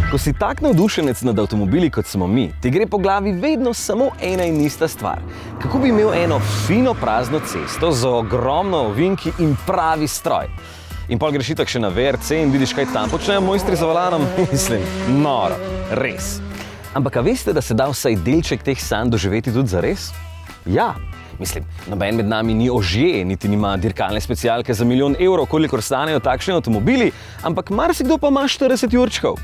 Ko si tak navdušenec nad avtomobili, kot smo mi, ti gre po glavi vedno samo ena in ista stvar. Kako bi imel eno fino prazno cesto z ogromno ovinki in pravi stroj. In pol greš itak še na VRC in vidiš, kaj tam počnejo mojstri za volanom. Mislim, noro, res. Ampak a veste, da se da vsaj delček teh sanj doživeti tudi zares? Ja. Mislim, noben med nami ni ožje, niti nima dirkalne specialke za milijon evrov, kolikor stanejo takšni avtomobili, ampak marsikdo pa ima 40 jurčkov.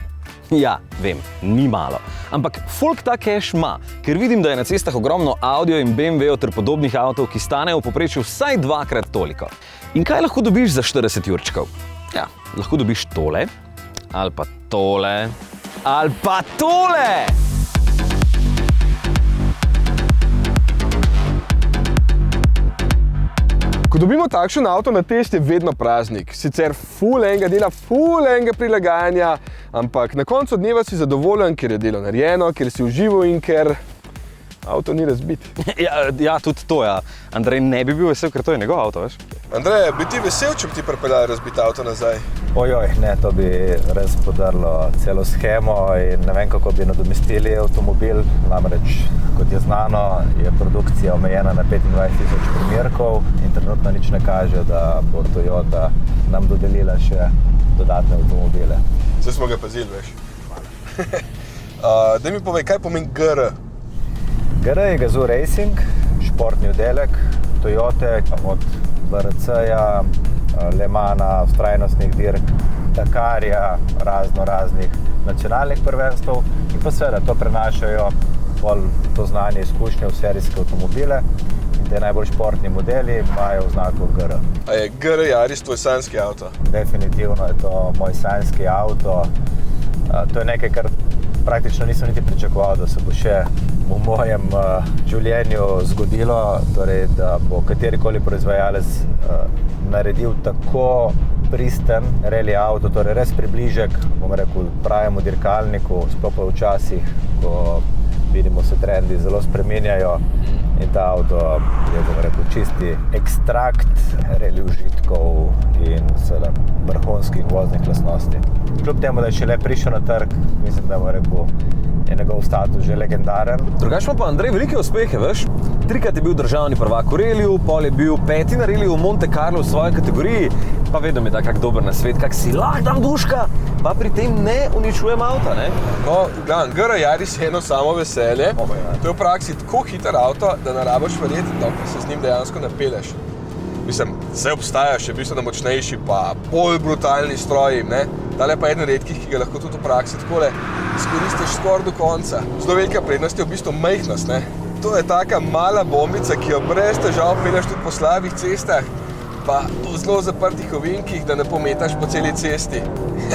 Ja, vem, ni malo. Ampak folk ta cash ima, ker vidim, da je na cestah ogromno Audijo in BMW-jev ter podobnih avtov, ki stanejo v povprečju vsaj dvakrat toliko. In kaj lahko dobiš za 40 jurčkov? Ja, lahko dobiš tole, ali pa tole, ali pa tole! Ko dobimo takšen avto na test, je vedno praznik. Sicer ful enega dela, ful enega prilagajanja, ampak na koncu dneva si zadovoljen, ker je delo narejeno, ker si užival in ker avto ni razbit. Ja, tudi to, ja. Andrej ne bi bil vesel, ker to je njegov avto, veš? Andrej, bi ti vesel, če bi ti pripeljal razbit avto nazaj? Ojoj, ne, to bi res podrlo celo shemo in ne vem, kako bi nadomestili avtomobil. Namreč, kot je znano, je produkcija omejena na 25,000 primerkov in trenutno nič ne kaže, da bo Toyota nam dodelila še dodatne avtomobile. Zdaj smo ga pazili, veš. Daj mi povej, kaj pomeni GR? GR je Gazoo Racing, športni oddelek Toyote, od VRC-ja, Le Mana, vztrajnostnih dirk, Dakarja, raznih nacionalnih prvenstv in pa seveda to prenašajo bolj to znanje, izkušnje v serijske avtomobile in te najbolj športni modeli imajo oznako GR. A je GR Yaris tvoj sanjski avto? Definitivno je to moj sanjski avto. To je nekaj, kar praktično nisem niti pričakoval, da se bo še v mojem življenju zgodilo, torej da bo katerikoli proizvajalec naredil tako pristen rally avto, torej res približek, bom rekel, pravemu dirkalniku, sploh pa včasih, ko vidimo se trendi zelo spreminjajo in ta avto je, bom rekel, čisti ekstrakt rally užitkov in seveda vrhunskih voznih lastnosti. Kljub temu, da je šele prišel na trg, mislim, da bo rekel, je njegov status že legendaren. Drugače ima pa Andrej velike uspehe, veš? 3-krat je bil državni prvak v reliju, pol je bil 5. na reliju v Monte Carlo v svoji kategoriji, pa vedno mi da kak dober nasvet, kak si lahko dam duška, pa pri tem ne uničujem avta, ne? No, gledam, GR Yaris je eno samo veselje. To je v praksi tako hiter avto, da ne rabiš verjeti, da se z njim dejansko napelješ. Mislim, vse obstaja še bistveno močnejši, pa bolj brutalni stroji, ne? Tale pa eden redkih, ki ga lahko tudi v praksi takole izkoristiš skoraj do konca. Zelo velika prednost je v bistvu majhnost, ne? To je taka mala bombica, ki jo brez težav pelješ tudi po slabih cestah, pa po zelo zaprtih ovinkih, da ne pometaš po celi cesti.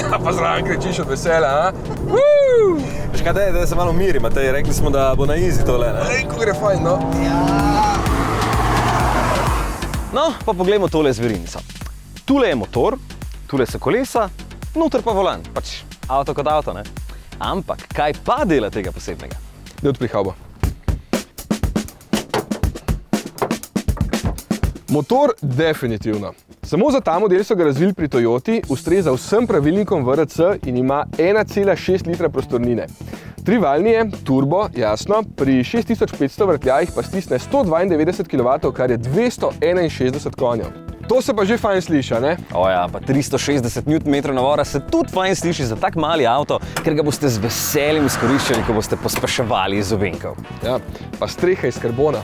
Pa zraven kričiš od veselja, a? Veš kaj, da se malo umiri, Matej, rekli smo, da bo na easy tole, ne? Ej, ko gre fajn, no? No, pa poglejmo tole zverinico. Tule je motor, tule so kolesa, noter pa volan, pač avto kot avto, ne? Ampak kaj pa dela tega posebnega? Da odpri havbo. Motor definitivno. Samo za ta model so ga razvili pri Toyoti, ustreza vsem pravilnikom VRC in ima 1,6 litra prostornine. Trivaljni je, turbo, jasno, pri 6500 vrtljajih pa stisne 192 kW, kar je 261 konjev. To se pa že fajn sliša, ne? Ja, pa 360 Nm/h se tudi fajn sliši za tak mali avto, ker ga boste z veseljem izkoriščali, ko boste pospeševali iz ovinkov. Ja, pa streha iz karbona.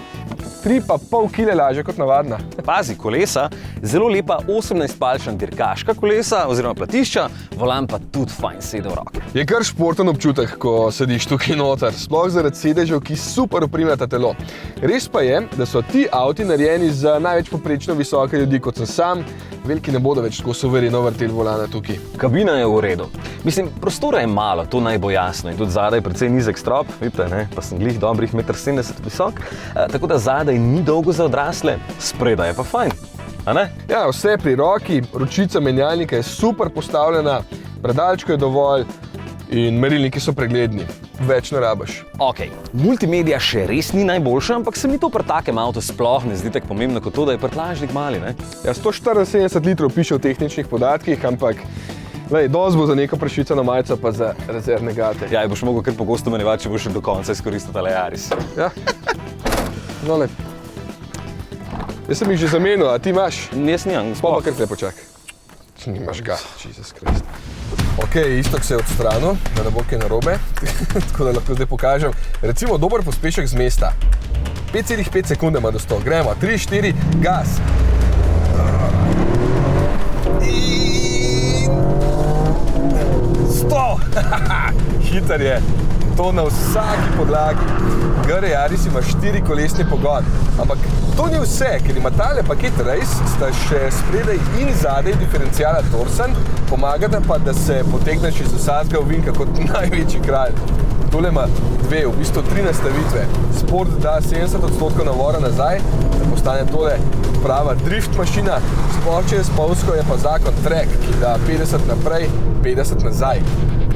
3,5 kg lažje kot navadna. Pazi, kolesa, zelo lepa 18-palčna dirkaška kolesa oziroma platišča, volan pa tudi fajn sede v roke. Je kar športen občutek, ko sediš tukaj noter, sploh zaradi sedežev, ki super oprimata telo. Res pa je, da so ti avti narejeni za največ poprečno visoke ljudi, kot sem sam, veliki ne bodo več tako suvereno vrteli volana tukaj. Kabina je v redu. Mislim, prostora je malo, to naj bo jasno in tudi zadaj precej nizek strop, vidite, ne, pa sem glih dobrih 1,70 m visok, tako da zadaj ni dolgo za odrasle, spredaj je pa fajn, a ne? Ja, vse pri roki, ročica menjalnika je super postavljena, predalčko je dovolj in merilniki so pregledni. Več ne rabiš. Ok, multimedija še res ni najboljša, ampak se mi to pri takem avtu sploh ne zdi tako pomembno kot to, da je prtljažnik mali, ne? Ja, 174 litrov piše v tehničnih podatkih, ampak Lej, dosti bo za neko prešvicano majico, pa za rezervne gate. Ja, boš mogel kar pogosto menjevati, če boš še do konca izkoristil tale Yaris. Ja. No, lej. Jaz sem jih že zamenil, a ti imaš? Jaz nimam, Pa kar tle počak. Nimaš ga, Jesus Christ. Ok, Iztok se je odstranil, da ne bo kaj narobe, tako da lahko zdaj pokažem. Recimo dober pospešek z mesta. 5,5 sekunde ima do 100. Gremo, 3, 4, gas. In 100! Hiter je. To na vsaki podlagi. GR Yaris ima 4-kolesni pogon. Ampak to ni vse, ker ima tale paket Race, sta še spredaj in zadaj diferencijala Torsen, pomagata pa, da se potegneš iz vsakega ovinka kot največji kralj. Tole ima dve, v bistvu 3 nastavitve. Sport da 70% navora nazaj, da postane tole prava drift mašina. Splošče je spolsko, je pa zakon track, ki da 50 naprej, 50 nazaj.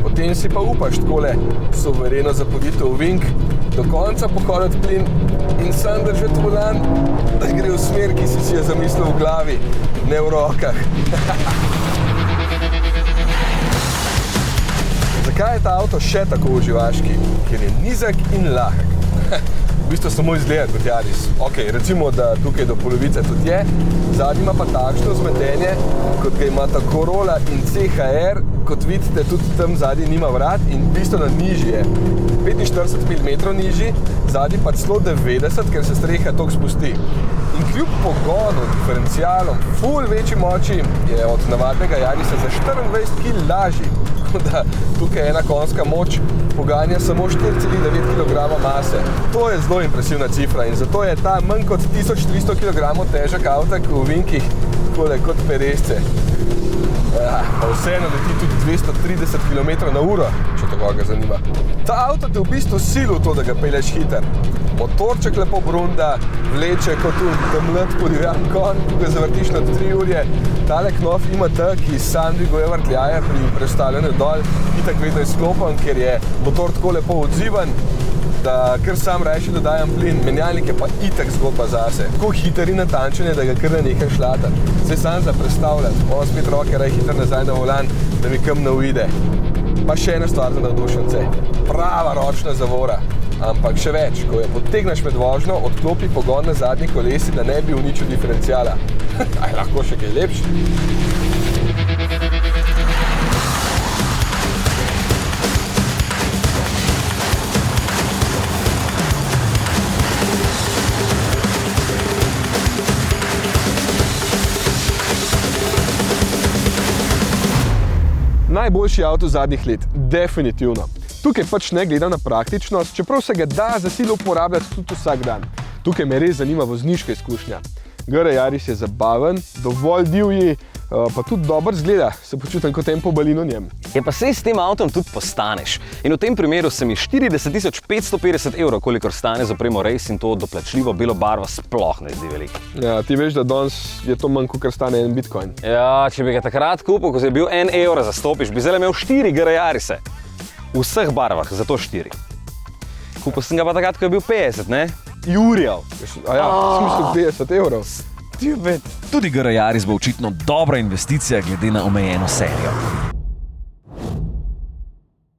Potem si pa upaš takole suvereno zapoditi v ovink, do konca pohoditi plin in sam držati volan, da gre v smer, ki si je zamislil v glavi, ne v rokah. Zakaj je ta avto še tako uživaški? Ker je nizek in lahek. V bistvu samo izgleda kot Yaris. Ok, recimo, da tukaj do polovice tudi je. Zadnji ima pa takšno vzmetenje, kot ga imata Corolla in CHR. Kot vidite, tudi tam zadnji nima vrat in bistveno nižji je. 45 mm nižji, zadnji pa celo 90, ker se streha toliko spusti. In kljub pogonu, diferencialom, ful večji moči je od navadnega Yarisa za 24 kg lažji. Tako da tukaj ena konjska moč poganja samo 4,9 kg mase. To je zelo impresivna cifra in zato je ta manj kot 1300 kg težek avtak v ovinkih kot peresce. Pa vseeno leti tudi 230 km/h, če to koga zanima. Ta avto te v bistvu sili v to, da ga pelješ hiter. Motorček lepo brunda, vleče kot mlad podivjan konj, ko ga zavrtiš nad 3 urje. Tale knof ima ta, ki sam dviguje vrtljaje pri prestavljanju dol, itak vedno izklopen, ker je motor tako lepo odziven, da kar sam rajši dodajam plin, menjalnik je pa itak zgodba zase. Tako hiter in natančen je, da ga kar ne nekaj šlata. Zdaj sam za predstavljati, moram spet roke raj hiter nazaj na volan, da mi kam ne uide. Pa še ena stvar za navdušence. Prava ročna zavora. Ampak še več, ko jo potegneš med vožnjo, odklopi pogon na zadnji kolesi, da ne bi uničil diferenciala. Aj lahko še kaj lepši? Najboljši avto zadnjih let, definitivno. Tukaj pač ne gleda na praktičnost, čeprav se ga da za silo uporabljati tudi vsak dan. Tukaj me res zanima vozniška izkušnja. GR Yaris je zabaven, dovolj divji, pa tudi dobro zgleda, se počutim kot en pobalin v njem. Je pa sej s tem avtom tudi postaneš. In v tem primeru se mi 40 550 €, kolikor stane z opremo Race in to doplačljivo belo barvo, sploh ne zdi veliko. Ja, ti veš, da danes je to manj, kot stane en bitcoin. Ja, če bi ga takrat kupil, ko je bil 1 € zastopiš, bi zdaj imel 4 GR Yarise. V vseh barvah, zato 4. Kupil sem ga pa takrat, ko je bil 50, ne? Jurjev. A ja, smisel 50 €. Tudi GR Yaris bo očitno dobra investicija glede na omejeno serijo.